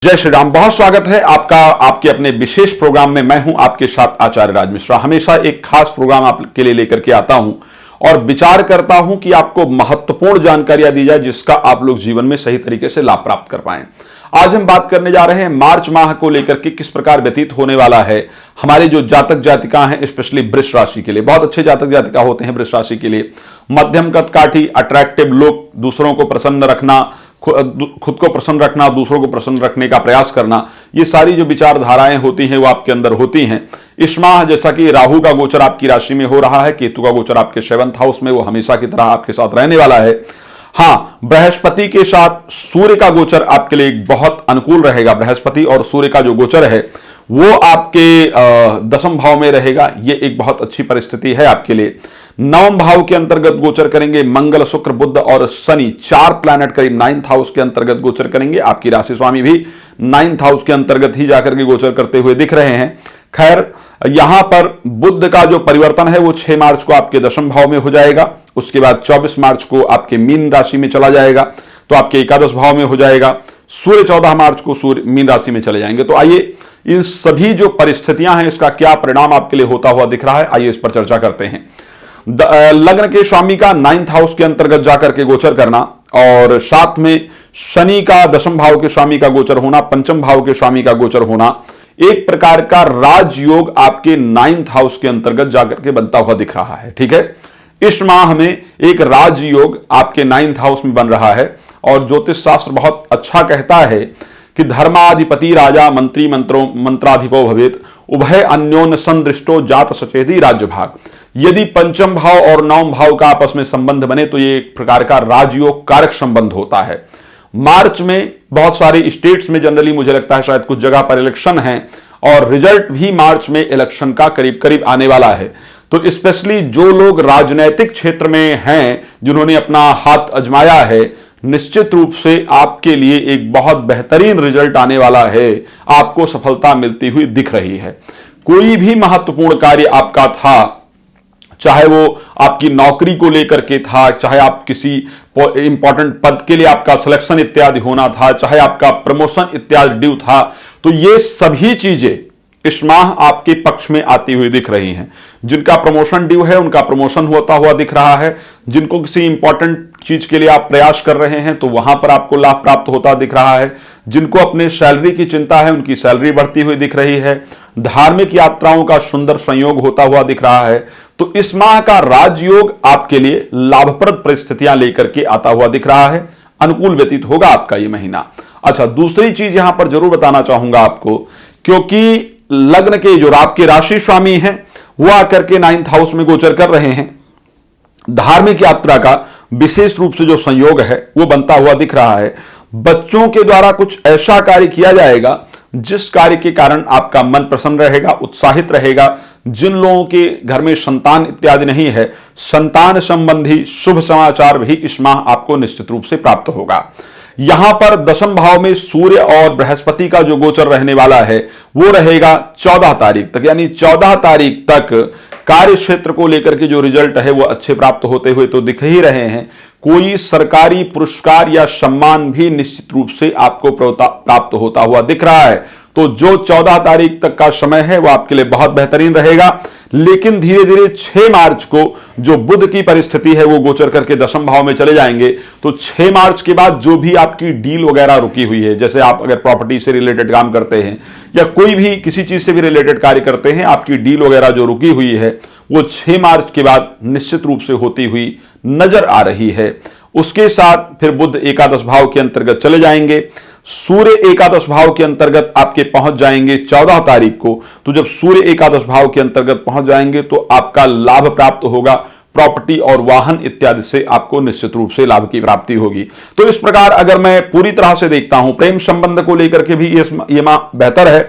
जय श्री राम। बहुत स्वागत है आपका आपके अपने विशेष प्रोग्राम में। मैं हूं आपके साथ आचार्य राज मिश्रा। हमेशा एक खास प्रोग्राम आपके लिए लेकर के आता हूं और विचार करता हूं कि आपको महत्वपूर्ण जानकारियां दी जाए जिसका आप लोग जीवन में सही तरीके से लाभ प्राप्त कर पाएं। आज हम बात करने जा रहे हैं मार्च माह को लेकर के किस प्रकार व्यतीत होने वाला है हमारे जो जातक जातिका हैं, स्पेशली वृष राशि के लिए। बहुत अच्छे जातक जातिका होते हैं वृष राशि के लिए। मध्यम कद काठी, अट्रैक्टिव लुक, दूसरों को प्रसन्न रखना, खुद को प्रसन्न रखना, दूसरों को प्रसन्न रखने का प्रयास करना, ये सारी जो विचारधाराएं होती हैं वो आपके अंदर होती हैं। इस माह जैसा कि राहु का गोचर आपकी राशि में हो रहा है, केतु का गोचर आपके 7th हाउस में, वो हमेशा की तरह आपके साथ रहने वाला है। हाँ, बृहस्पति के साथ सूर्य का गोचर आपके लिए बहुत अनुकूल रहेगा। बृहस्पति और सूर्य का जो गोचर है वो आपके 10वें भाव में रहेगा। ये एक बहुत अच्छी परिस्थिति है आपके लिए। 9वें भाव के अंतर्गत गोचर करेंगे मंगल, शुक्र, बुध और शनि। 4 प्लैनेट करीब 9th हाउस के अंतर्गत गोचर करेंगे। आपकी राशि स्वामी भी 9th हाउस के अंतर्गत ही जाकर के गोचर करते हुए दिख रहे हैं। खैर, यहां पर बुध का जो परिवर्तन है वो 6 मार्च को आपके 10वें भाव में हो जाएगा। उसके बाद 24 मार्च को आपके मीन राशि में चला जाएगा, तो आपके 11 भाव में हो जाएगा। सूर्य 14 मार्च को सूर्य मीन राशि में चले जाएंगे। तो आइए इन सभी जो परिस्थितियां हैं इसका क्या परिणाम आपके लिए होता हुआ दिख रहा है, आइए इस पर चर्चा करते हैं। लग्न के स्वामी का 9th हाउस के अंतर्गत जाकर के गोचर करना और साथ में शनि का 10वें भाव के स्वामी का गोचर होना, 5वें भाव के स्वामी का गोचर होना, एक प्रकार का राजयोग आपके 9th हाउस के अंतर्गत जाकर के बनता हुआ दिख रहा है। ठीक है, इस माह में एक राजयोग आपके 9th हाउस में बन रहा है और ज्योतिष शास्त्र बहुत अच्छा कहता है कि धर्माधिपति राजा मंत्री मंत्राधिपो भवेत, उभय अन्योन्य संदृष्टो जात सचेती राज्य भाग। यदि 5वें भाव और 9वें भाव का आपस में संबंध बने तो ये एक प्रकार का राजयोग कारक संबंध होता है। मार्च में बहुत सारे स्टेट्स में जनरली मुझे लगता है शायद कुछ जगह पर इलेक्शन है और रिजल्ट भी मार्च में इलेक्शन का करीब करीब आने वाला है। तो स्पेशली जो लोग राजनीतिक क्षेत्र में हैं, जिन्होंने अपना हाथ आजमाया है, निश्चित रूप से आपके लिए एक बहुत बेहतरीन रिजल्ट आने वाला है। आपको सफलता मिलती हुई दिख रही है। कोई भी महत्वपूर्ण कार्य आपका था, चाहे वो आपकी नौकरी को लेकर के था, चाहे आप किसी इंपॉर्टेंट पद के लिए आपका सिलेक्शन इत्यादि होना था, चाहे आपका प्रमोशन इत्यादि ड्यू था, तो ये सभी चीजें इस माह आपके पक्ष में आती हुई दिख रही हैं। जिनका प्रमोशन ड्यू है उनका प्रमोशन होता हुआ दिख रहा है। जिनको किसी इंपॉर्टेंट चीज के लिए आप प्रयास कर रहे हैं तो वहां पर आपको लाभ प्राप्त होता दिख रहा है। जिनको अपने सैलरी की चिंता है उनकी सैलरी बढ़ती हुई दिख रही है। धार्मिक यात्राओं का सुंदर संयोग होता हुआ दिख रहा है। तो इस माह का राजयोग आपके लिए लाभप्रद परिस्थितियां लेकर के आता हुआ दिख रहा है। अनुकूल व्यतीत होगा आपका ये महीना। अच्छा, दूसरी चीज यहां पर जरूर बताना चाहूंगा आपको, क्योंकि लग्न के जो आपके राशि स्वामी हैं वो आकर के 9th हाउस में गोचर कर रहे हैं। धार्मिक यात्रा का विशेष रूप से जो संयोग है वो बनता हुआ दिख रहा है। बच्चों के द्वारा कुछ ऐसा कार्य किया जाएगा जिस कार्य के कारण आपका मन प्रसन्न रहेगा, उत्साहित रहेगा। जिन लोगों के घर में संतान इत्यादि नहीं है, संतान संबंधी शुभ समाचार भी इस माह आपको निश्चित रूप से प्राप्त होगा। यहां पर 10वें भाव में सूर्य और बृहस्पति का जो गोचर रहने वाला है वो रहेगा 14 तारीख तक, यानी 14 तारीख तक कार्य क्षेत्र को लेकर के जो रिजल्ट है वो अच्छे प्राप्त होते हुए तो दिख ही रहे हैं। कोई सरकारी पुरस्कार या सम्मान भी निश्चित रूप से आपको प्राप्त होता हुआ दिख रहा है। तो जो 14 तारीख तक का समय है वो आपके लिए बहुत बेहतरीन रहेगा। लेकिन धीरे धीरे 6 मार्च को जो बुध की परिस्थिति है वो गोचर करके 10वें भाव में चले जाएंगे। तो 6 मार्च के बाद जो भी आपकी डील वगैरह रुकी हुई है, जैसे आप अगर प्रॉपर्टी से रिलेटेड काम करते हैं या कोई भी किसी चीज से भी रिलेटेड कार्य करते हैं, आपकी डील वगैरह जो रुकी हुई है वो 6 मार्च के बाद निश्चित रूप से होती हुई नजर आ रही है। उसके साथ फिर बुध एकादश भाव के अंतर्गत चले जाएंगे। सूर्य एकादश भाव के अंतर्गत आपके पहुंच जाएंगे 14 तारीख को। तो जब सूर्य एकादश भाव के अंतर्गत पहुंच जाएंगे तो आपका लाभ प्राप्त होगा। प्रॉपर्टी और वाहन इत्यादि से आपको निश्चित रूप से लाभ की प्राप्ति होगी। तो इस प्रकार अगर मैं पूरी तरह से देखता हूं, प्रेम संबंध को लेकर के भी ये माह बेहतर है।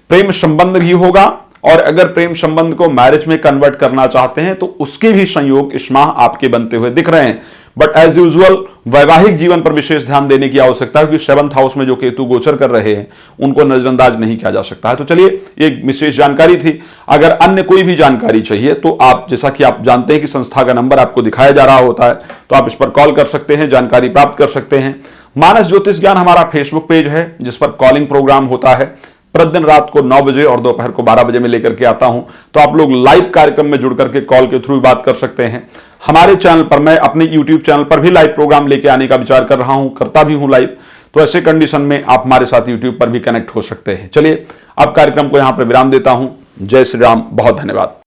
प्रेम संबंध भी होगा और अगर प्रेम संबंध को मैरिज में कन्वर्ट करना चाहते हैं तो उसके भी संयोग इस माह आपके बनते हुए दिख रहे हैं। बट एज यूजुअल वैवाहिक जीवन पर विशेष ध्यान देने की आवश्यकता है, क्योंकि 7th हाउस में जो केतु गोचर कर रहे हैं उनको नजरअंदाज नहीं किया जा सकता है। तो चलिए, एक विशेष जानकारी थी। अगर अन्य कोई भी जानकारी चाहिए तो आप, जैसा कि आप जानते हैं कि संस्था का नंबर आपको दिखाया जा रहा होता है, तो आप इस पर कॉल कर सकते हैं, जानकारी प्राप्त कर सकते हैं। मानस ज्योतिष ज्ञान हमारा फेसबुक पेज है जिस पर कॉलिंग प्रोग्राम होता है। प्रतिदिन रात को 9 बजे और दोपहर को 12 बजे में लेकर के आता हूं, तो आप लोग लाइव कार्यक्रम में जुड़ करके कॉल के थ्रू बात कर सकते हैं। हमारे चैनल पर, मैं अपने यूट्यूब चैनल पर भी लाइव प्रोग्राम लेके आने का विचार कर रहा हूं, करता भी हूं लाइव। तो ऐसे कंडीशन में आप हमारे साथ यूट्यूब पर भी कनेक्ट हो सकते हैं। चलिए अब कार्यक्रम को यहां पर विराम देता हूं। जय श्री राम, बहुत धन्यवाद।